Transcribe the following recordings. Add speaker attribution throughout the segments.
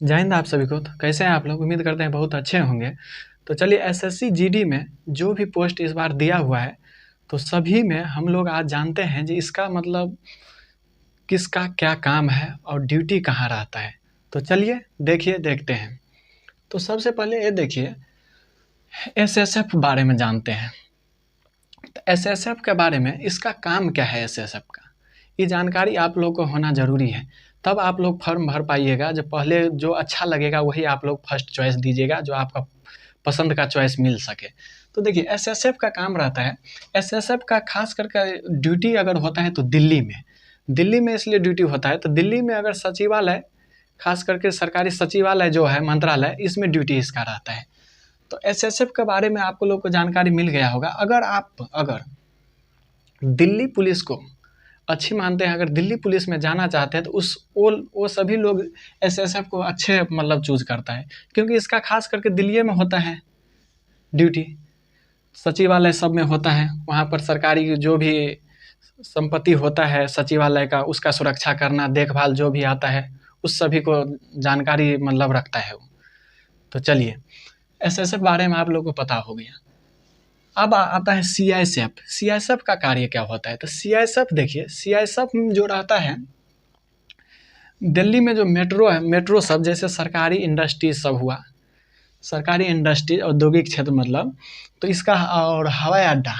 Speaker 1: जय हिंद आप सभी को। तो कैसे हैं आप लोग? उम्मीद करते हैं बहुत अच्छे होंगे। तो चलिए एसएससी जीडी में जो भी पोस्ट इस बार दिया हुआ है तो सभी में हम लोग आज जानते हैं जी इसका मतलब किसका क्या काम है और ड्यूटी कहाँ रहता है। तो चलिए देखते हैं। तो सबसे पहले ये देखिए एसएसएफ बारे में जानते हैं। तो एसएसएफ के बारे में इसका काम क्या है एसएसएफ का, ये जानकारी आप लोग को होना ज़रूरी है। तब आप लोग फॉर्म भर पाइएगा। जब पहले जो अच्छा लगेगा वही आप लोग फर्स्ट चॉइस दीजिएगा, जो आपका पसंद का चॉइस मिल सके। तो देखिए एसएसएफ का काम रहता है, एसएसएफ का खास करके ड्यूटी अगर होता है तो दिल्ली में इसलिए ड्यूटी होता है। तो दिल्ली में अगर सचिवालय, खास करके सरकारी सचिवालय जो है मंत्रालय, इसमें ड्यूटी इसका रहता है। तो एसएसएफ के बारे में आपको लोग को जानकारी मिल गया होगा। अगर दिल्ली पुलिस को अच्छी मानते हैं, अगर दिल्ली पुलिस में जाना चाहते हैं तो वो सभी लोग एसएसएफ को अच्छे मतलब चूज करता है, क्योंकि इसका खास करके दिल्ली में होता है ड्यूटी। सचिवालय सब में होता है, वहाँ पर सरकारी जो भी संपत्ति होता है सचिवालय का, उसका सुरक्षा करना, देखभाल जो भी आता है उस सभी को जानकारी मतलब रखता है वो। तो चलिए एसएसएफ बारे में आप लोगों को पता हो गया। अब आता है सीआईएसएफ। सीआईएसएफ का कार्य क्या होता है? तो सीआईएसएफ देखिए, सीआईएसएफ जो रहता है दिल्ली में जो मेट्रो है, मेट्रो सब जैसे सरकारी इंडस्ट्री सब हुआ, सरकारी इंडस्ट्री औद्योगिक क्षेत्र मतलब, तो इसका और हवाई अड्डा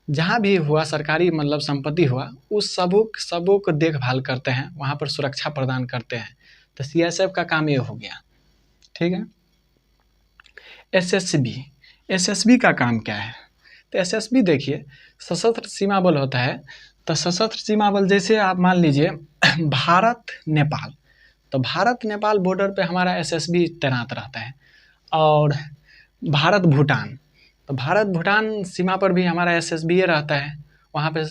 Speaker 1: जहाँ भी हुआ सरकारी मतलब संपत्ति हुआ उस सबों को देखभाल करते हैं, वहाँ पर सुरक्षा प्रदान करते हैं। तो सीआईएसएफ का काम ये हो गया, ठीक है। एसएसबी का काम क्या है? तो एसएसबी देखिए सशस्त्र सीमा बल होता है। तो सशस्त्र सीमा बल जैसे आप मान लीजिए भारत नेपाल, तो भारत नेपाल बॉर्डर पे हमारा एसएसबी तैनात रहता है। और भारत भूटान, तो भारत भूटान सीमा पर भी हमारा एसएसबी रहता है। वहाँ पे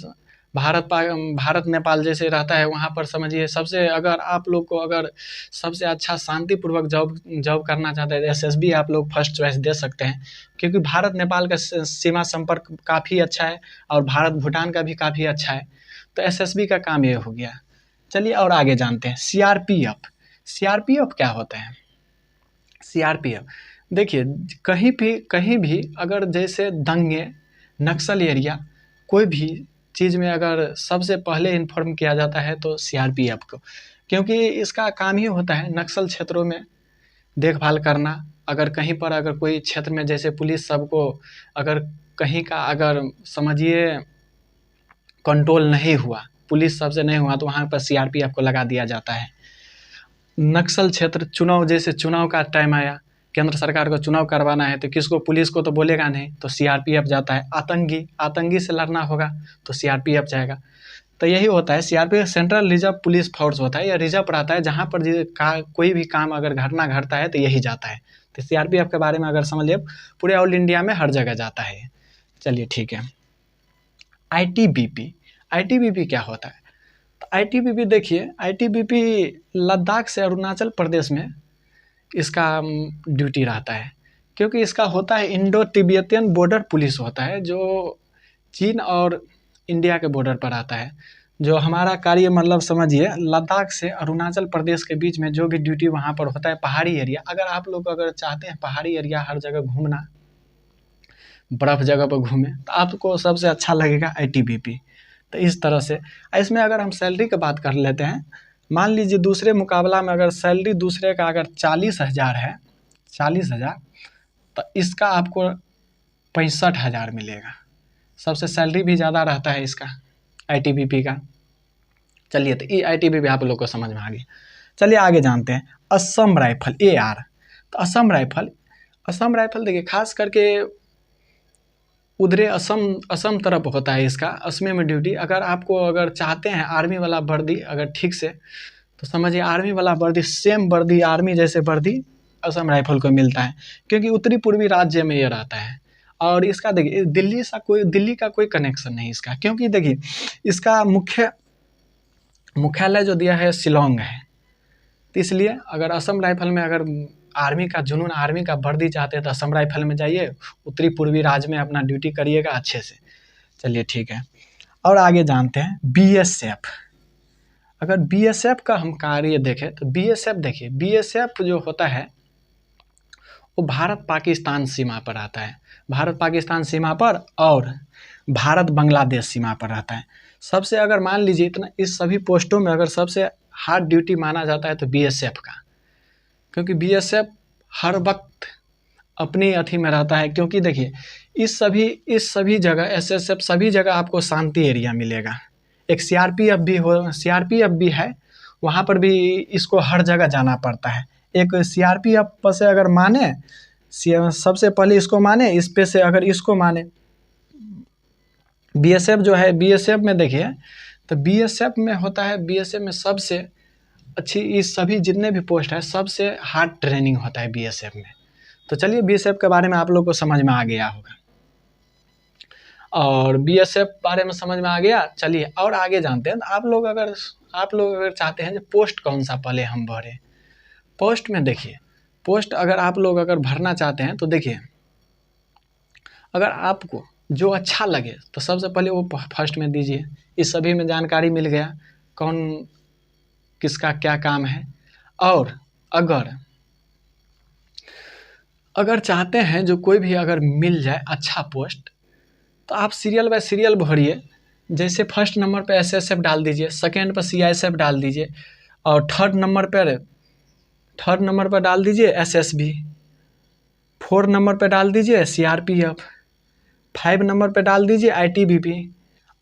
Speaker 1: भारत नेपाल जैसे रहता है, वहाँ पर समझिए सबसे, अगर आप लोग को अगर सबसे अच्छा शांतिपूर्वक जॉब करना चाहते हैं तो एसएसबी आप लोग फर्स्ट चॉइस दे सकते हैं, क्योंकि भारत नेपाल का सीमा संपर्क काफ़ी अच्छा है और भारत भूटान का भी काफ़ी अच्छा है। तो एसएसबी का काम ये हो गया। चलिए और आगे जानते हैं सीआरपीएफ क्या होता है? सीआरपीएफ देखिए कहीं भी अगर जैसे दंगे, नक्सल एरिया, कोई भी चीज़ में अगर सबसे पहले इन्फॉर्म किया जाता है तो सीआरपीएफ को, क्योंकि इसका काम ही होता है नक्सल क्षेत्रों में देखभाल करना। अगर कहीं पर अगर कोई क्षेत्र में जैसे पुलिस सबको अगर कहीं का अगर समझिए कंट्रोल नहीं हुआ, पुलिस सबसे नहीं हुआ, तो वहाँ पर सीआरपीएफ को लगा दिया जाता है। नक्सल क्षेत्र चुनाव, जैसे चुनाव का टाइम आया, केंद्र सरकार को चुनाव करवाना है तो किसको, पुलिस को तो बोलेगा नहीं, तो सीआरपीएफ जाता है। आतंकी से लड़ना होगा तो सीआरपीएफ जाएगा। तो यही होता है CRPF, central reserve police force होता है, या रिजर्व रहता है, जहाँ पर कोई भी काम अगर घटना घटता है तो यही जाता है। तो सीआरपीएफ के बारे में अगर समझ लिया, पूरे ऑल इंडिया में हर जगह जाता है। चलिए ठीक है। आईटीबीपी क्या होता है? तो आईटीबीपी देखिए, आईटीबीपी लद्दाख से अरुणाचल प्रदेश में इसका ड्यूटी रहता है, क्योंकि इसका होता है इंडो तिब्बतियन बॉर्डर पुलिस होता है, जो चीन और इंडिया के बॉर्डर पर आता है। जो हमारा कार्य मतलब समझिए लद्दाख से अरुणाचल प्रदेश के बीच में जो भी ड्यूटी वहाँ पर होता है, पहाड़ी एरिया, अगर आप लोग अगर चाहते हैं पहाड़ी एरिया हर जगह घूमना, बर्फ़ जगह पर घूमें, तो आपको सबसे अच्छा लगेगा आईटीबीपी। तो इस तरह से इसमें अगर हम सैलरी की बात कर लेते हैं, मान लीजिए दूसरे मुकाबला में अगर सैलरी दूसरे का अगर 40,000 है, 40,000, तो इसका आपको 65,000 मिलेगा। सबसे सैलरी भी ज़्यादा रहता है इसका आईटीबीपी का। चलिए तो ये आईटीबीपी आप लोग को समझ में आ गया। चलिए आगे जानते हैं असम राइफल, AR। तो असम राइफल देखिए खास करके उधरे असम तरफ होता है इसका, असम में ड्यूटी। अगर आपको अगर चाहते हैं आर्मी वाला वर्दी अगर ठीक से, तो समझिए आर्मी वाला वर्दी, सेम वर्दी आर्मी जैसे वर्दी असम राइफल को मिलता है, क्योंकि उत्तरी पूर्वी राज्य में ये रहता है। और इसका देखिए दिल्ली का कोई कनेक्शन नहीं इसका, क्योंकि देखिए इसका मुख्यालय जो दिया है शिलोंग है। तो इसलिए अगर असम राइफल में अगर आर्मी का जुनून, आर्मी का वर्दी चाहते हैं तो असम राइफल में जाइए, उत्तरी पूर्वी राज्य में अपना ड्यूटी करिएगा अच्छे से। चलिए ठीक है। और आगे जानते हैं बीएसएफ। अगर बीएसएफ का हम कार्य देखें तो बीएसएफ देखिए, बीएसएफ जो होता है वो भारत पाकिस्तान सीमा पर आता है, भारत पाकिस्तान सीमा पर और भारत बांग्लादेश सीमा पर रहता है। सबसे अगर मान लीजिए इतना इस सभी पोस्टों में अगर सबसे हार्ड ड्यूटी माना जाता है तो बीएसएफ का, क्योंकि बीएसएफ हर वक्त अपनी अथी में रहता है। क्योंकि देखिए इस सभी जगह एसएसएफ सभी जगह आपको शांति एरिया मिलेगा। एक सीआरपीएफ भी है, वहाँ पर भी इसको हर जगह जाना पड़ता है। एक सीआरपीएफ से अगर माने, सबसे पहले इसको माने, इस पे से अगर इसको माने, बीएसएफ जो है, बीएसएफ में देखिए तो बीएसएफ में होता है, बीएसएफ में सबसे अच्छी इस सभी जितने भी पोस्ट है सबसे हार्ड ट्रेनिंग होता है बीएसएफ में। तो चलिए बीएसएफ के बारे में आप लोग को समझ में आ गया होगा, और बीएसएफ बारे में समझ में आ गया। चलिए और आगे जानते हैं। आप लोग अगर चाहते हैं कि पोस्ट कौन सा पहले हम भरें, पोस्ट में देखिए, पोस्ट अगर आप लोग अगर भरना चाहते हैं तो देखिए, अगर आपको जो अच्छा लगे तो सबसे पहले वो फर्स्ट में दीजिए। इस सभी में जानकारी मिल गया कौन किसका क्या काम है। और अगर चाहते हैं जो कोई भी अगर मिल जाए अच्छा पोस्ट, तो आप सीरियल बाय सीरियल भरिए। जैसे फर्स्ट नंबर पे एसएसएफ डाल दीजिए, सेकेंड पर सीआईएसएफ डाल दीजिए, और थर्ड नंबर पर डाल दीजिए एसएसबी, 4 नंबर पे डाल दीजिए सीआरपीएफ, 5 नंबर पे डाल दीजिए आईटीबीपी,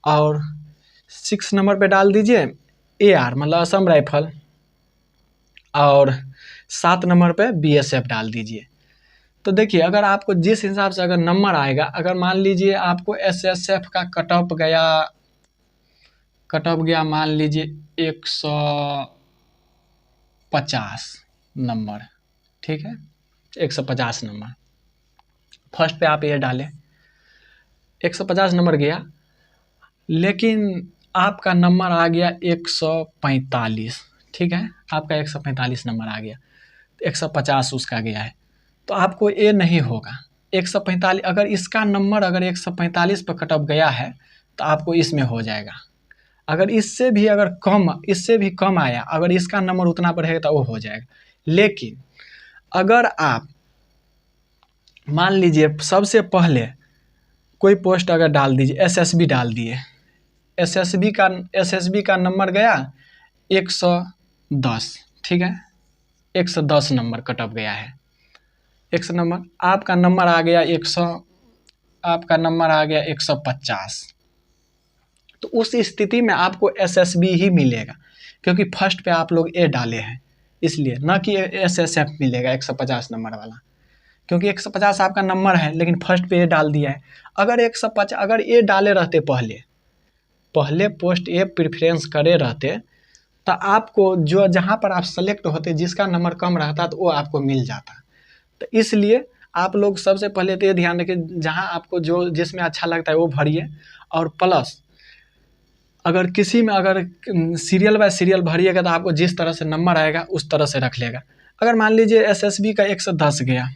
Speaker 1: और 6 नंबर पे डाल दीजिए एआर मतलब असम राइफल, और 7 नंबर पे बीएसएफ डाल दीजिए। तो देखिए अगर आपको जिस हिसाब से अगर नंबर आएगा, अगर मान लीजिए आपको एसएसएफ का कट ऑफ गया मान लीजिए 150 नंबर, ठीक है, 150 नंबर, फर्स्ट पे आप ये डालें, 150 नंबर गया, लेकिन आपका नंबर आ गया 145, ठीक है, आपका 145 नंबर आ गया, 150 उसका गया है, तो आपको ये नहीं होगा 145। अगर इसका नंबर अगर 145 पर कट ऑफ गया है तो आपको इसमें हो जाएगा। अगर इससे भी कम आया, अगर इसका नंबर उतना पर है तो वो हो जाएगा। लेकिन अगर आप मान लीजिए सबसे पहले कोई पोस्ट अगर डाल दीजिए, एसएसबी डाल दिए, एसएसबी का नंबर गया 110, ठीक है, 110 नंबर कट ऑफ गया है, 100 नंबर, आपका नंबर आ गया 150। तो उस स्थिति में आपको एसएसबी ही मिलेगा, क्योंकि फर्स्ट पे आप लोग ए डाले हैं, इसलिए न कि एसएसएफ मिलेगा 150 नंबर वाला, क्योंकि 150 आपका नंबर है लेकिन फर्स्ट पे ए डाल दिया है। अगर 150 अगर ए डाले रहते, पहले पोस्ट ए प्रेफरेंस करे रहते, तो आपको जो जहाँ पर आप सेलेक्ट होते जिसका नंबर कम रहता तो वो आपको मिल जाता। तो इसलिए आप लोग सबसे पहले तो ये ध्यान रखें, जहाँ आपको जो जिसमें अच्छा लगता है वो भरिए, और प्लस अगर किसी में अगर सीरियल बाय सीरियल भरिएगा तो आपको जिस तरह से नंबर आएगा उस तरह से रख लेगा। अगर मान लीजिए एसएसबी का 110 गया,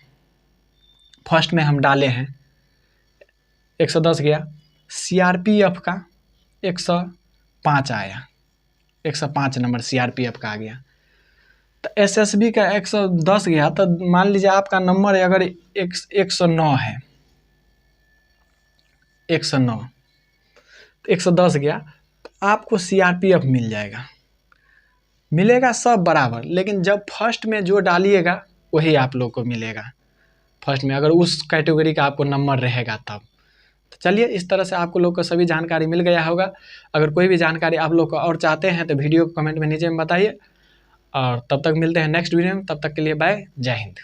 Speaker 1: फर्स्ट में हम डाले हैं 110 गया, सीआरपीएफ का 105 आया, 105 नंबर सीआरपीएफ का आ गया, तो एसएसबी का 110 गया, तो मान लीजिए आपका नंबर है अगर 109 है, 109 तो 110 गया, तो आपको सीआरपीएफ मिलेगा सब बराबर। लेकिन जब फर्स्ट में जो डालिएगा वही आप लोग को मिलेगा, फर्स्ट में अगर उस कैटेगरी का आपको नंबर रहेगा तब। तो चलिए इस तरह से आपको लोग को सभी जानकारी मिल गया होगा। अगर कोई भी जानकारी आप लोग को और चाहते हैं तो वीडियो को कमेंट में नीचे में बताइए, और तब तक मिलते हैं नेक्स्ट वीडियो में। तब तक के लिए बाय, जय हिंद।